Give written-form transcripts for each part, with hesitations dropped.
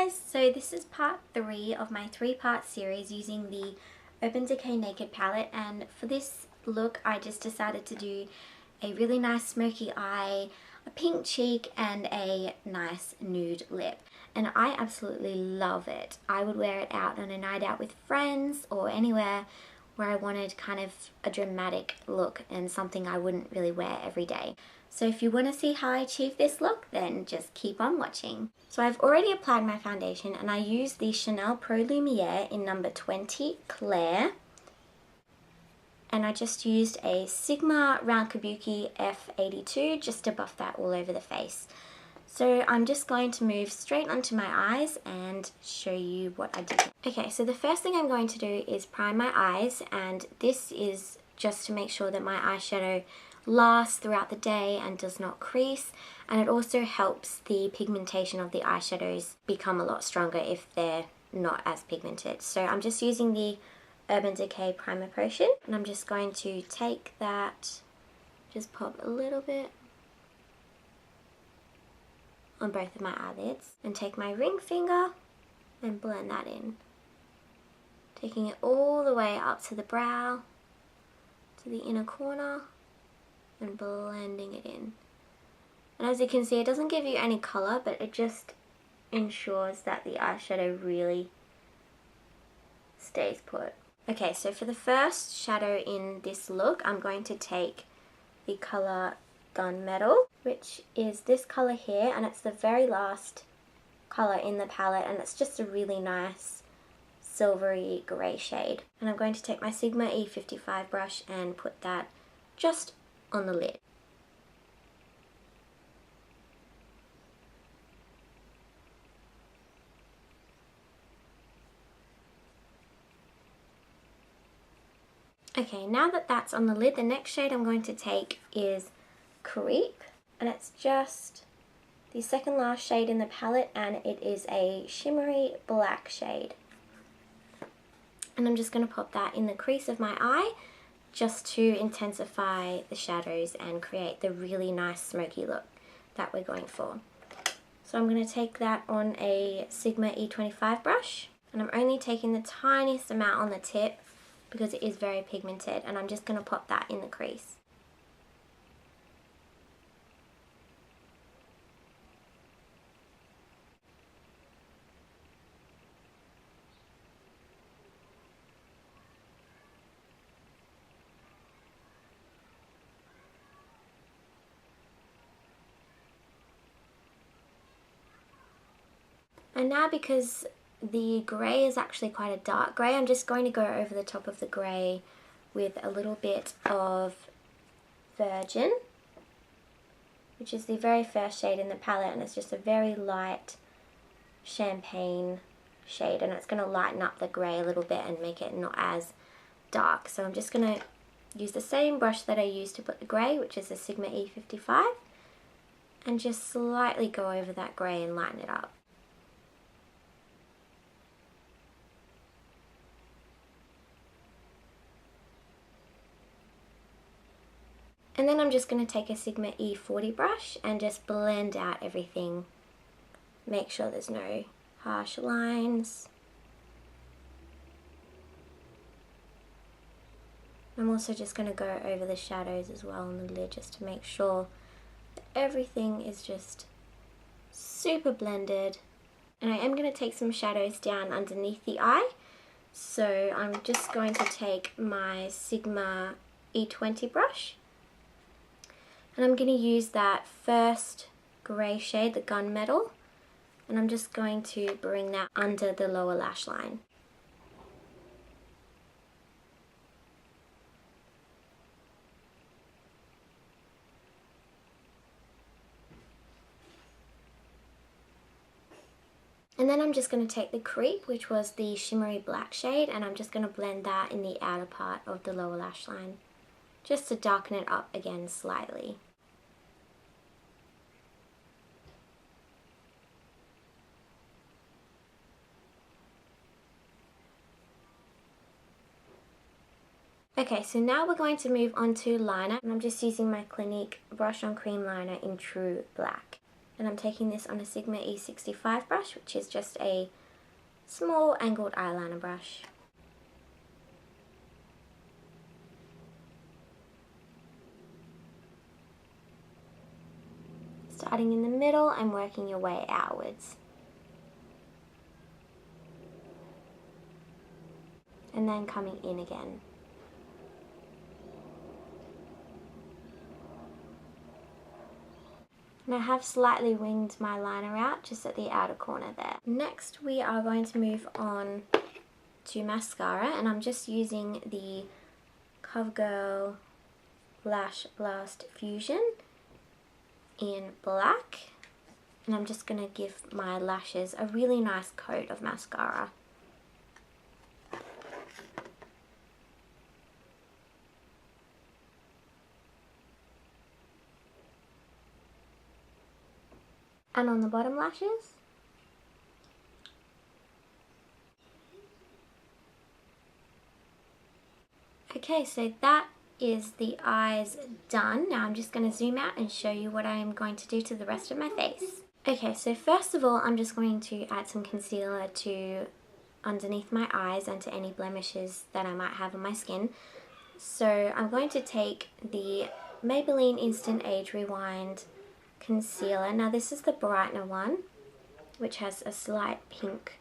guys, so this is part 3 of my 3-part series using the Urban Decay Naked palette, and for this look I just decided to do a really nice smoky eye, a pink cheek and a nice nude lip, and I absolutely love it. I would wear it out on a night out with friends or anywhere where I wanted kind of a dramatic look and something I wouldn't really wear every day. So if you want to see how I achieve this look, then just keep on watching. So I've already applied my foundation and I use the Chanel Pro Lumiere in number 20 Claire. And I just used a Sigma Round Kabuki F82 just to buff that all over the face. So I'm just going to move straight onto my eyes and show you what I did. Okay, so the first thing I'm going to do is prime my eyes, and this is just to make sure that my eyeshadow lasts throughout the day and does not crease, and it also helps the pigmentation of the eyeshadows become a lot stronger if they're not as pigmented. So I'm just using the Urban Decay Primer Potion, and I'm just going to take that, just pop a little bit on both of my eyelids, and take my ring finger and blend that in, taking it all the way up to the brow, to the inner corner, and blending it in. And as you can see, it doesn't give you any colour, but it just ensures that the eyeshadow really stays put. Okay, so for the first shadow in this look, I'm going to take the colour Gunmetal, which is this colour here, and it's the very last colour in the palette, and it's just a really nice silvery grey shade. And I'm going to take my Sigma E55 brush and put that just on the lid. Okay, now that that's on the lid, the next shade I'm going to take is Creep, and it's just the second last shade in the palette, and it is a shimmery black shade. And I'm just going to pop that in the crease of my eye just to intensify the shadows and create the really nice smoky look that we're going for. So I'm going to take that on a Sigma E25 brush, and I'm only taking the tiniest amount on the tip because it is very pigmented, and I'm just going to pop that in the crease. And now, because the grey is actually quite a dark grey, I'm just going to go over the top of the grey with a little bit of Virgin, which is the very first shade in the palette, and it's just a very light champagne shade, and it's going to lighten up the grey a little bit and make it not as dark. So I'm just going to use the same brush that I used to put the grey, which is a Sigma E55, and just slightly go over that grey and lighten it up. And then I'm just going to take a Sigma E40 brush and just blend out everything. Make sure there's no harsh lines. I'm also just going to go over the shadows as well on the lid just to make sure that everything is just super blended. And I am going to take some shadows down underneath the eye. So I'm just going to take my Sigma E20 brush, and I'm going to use that first grey shade, the Gunmetal, and I'm just going to bring that under the lower lash line. And then I'm just going to take the Creep, which was the shimmery black shade, and I'm just going to blend that in the outer part of the lower lash line, just to darken it up again slightly. Okay, so now we're going to move on to liner, and I'm just using my Clinique Brush on Cream Liner in True Black. And I'm taking this on a Sigma E65 brush, which is just a small angled eyeliner brush. Starting in the middle and working your way outwards. And then coming in again. And I have slightly winged my liner out just at the outer corner there. Next we are going to move on to mascara, and I'm just using the CoverGirl Lash Blast Fusion in black, and I'm just going to give my lashes a really nice coat of mascara. And on the bottom lashes. Okay, so that is the eyes done. Now I'm just going to zoom out and show you what I am going to do to the rest of my face. Okay, so first of all, I'm just going to add some concealer to underneath my eyes and to any blemishes that I might have on my skin. So I'm going to take the Maybelline Instant Age Rewind concealer. Now this is the brightener one, which has a slight pink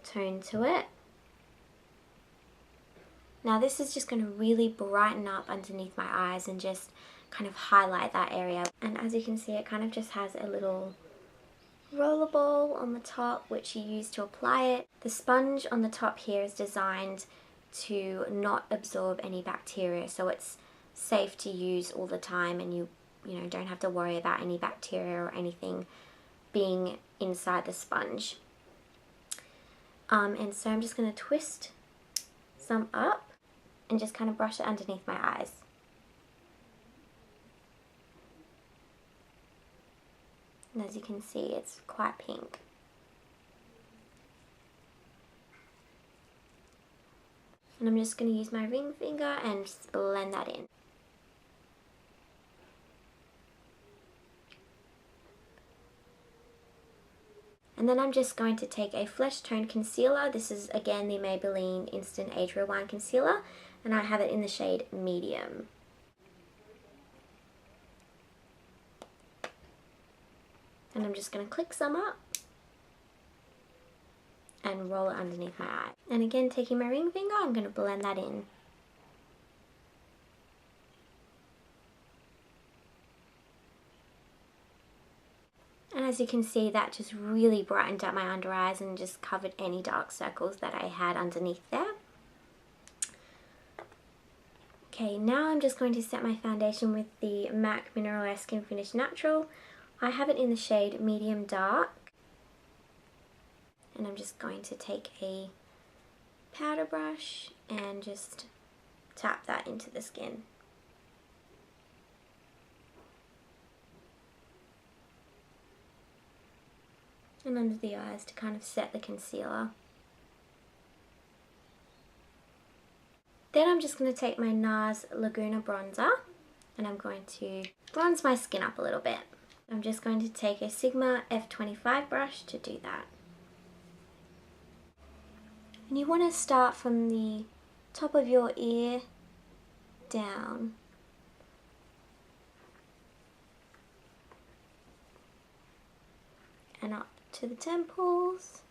tone to it. Now this is just going to really brighten up underneath my eyes and just kind of highlight that area. And as you can see, it kind of just has a little roller ball on the top which you use to apply it. The sponge on the top here is designed to not absorb any bacteria, so it's safe to use all the time, and you don't have to worry about any bacteria or anything being inside the sponge. And so I'm just going to twist some up and just kind of brush it underneath my eyes. And as you can see, it's quite pink. And I'm just going to use my ring finger and just blend that in. And then I'm just going to take a flesh tone concealer. This is again the Maybelline Instant Age Rewind concealer, and I have it in the shade medium. And I'm just going to click some up and roll it underneath my eye. And again, taking my ring finger, I'm going to blend that in. And as you can see, that just really brightened up my under eyes and just covered any dark circles that I had underneath there. Okay, now I'm just going to set my foundation with the MAC Mineral Air Skin Finish Natural. I have it in the shade medium dark. And I'm just going to take a powder brush and just tap that into the skin. And under the eyes to kind of set the concealer. Then I'm just going to take my NARS Laguna bronzer and I'm going to bronze my skin up a little bit. I'm just going to take a Sigma F25 brush to do that. And you want to start from the top of your ear down. And up to the temples.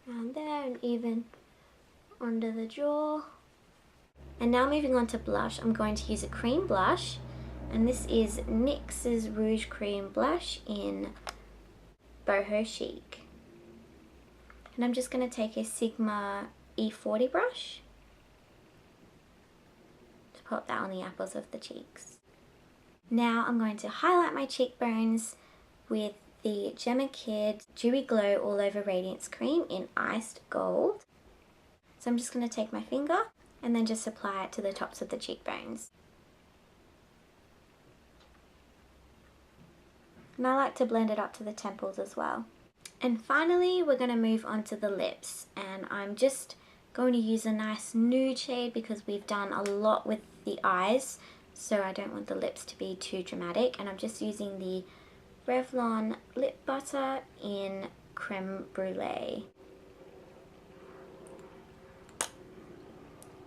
Around there and even under the jaw. And now moving on to blush, I'm going to use a cream blush. And this is NYX's Rouge Cream Blush in Boho Chic. And I'm just going to take a Sigma E40 brush to pop that on the apples of the cheeks. Now I'm going to highlight my cheekbones with the Gemma Kid Dewy Glow All Over Radiance Cream in Iced Gold. So I'm just going to take my finger and then just apply it to the tops of the cheekbones. And I like to blend it up to the temples as well. And finally, we're going to move on to the lips. And I'm just going to use a nice nude shade because we've done a lot with the eyes. so I don't want the lips to be too dramatic, and I'm just using the Revlon lip butter in Creme Brulee.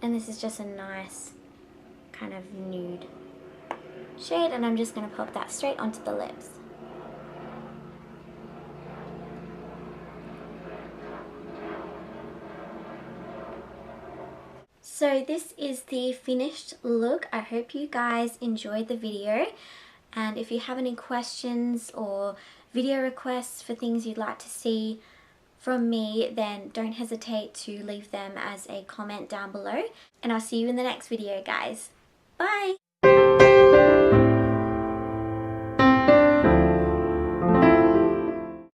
And this is just a nice kind of nude shade, and I'm just going to pop that straight onto the lips. So this is the finished look. I hope you guys enjoyed the video, and if you have any questions or video requests for things you'd like to see from me, then don't hesitate to leave them as a comment down below, and I'll see you in the next video, guys. Bye!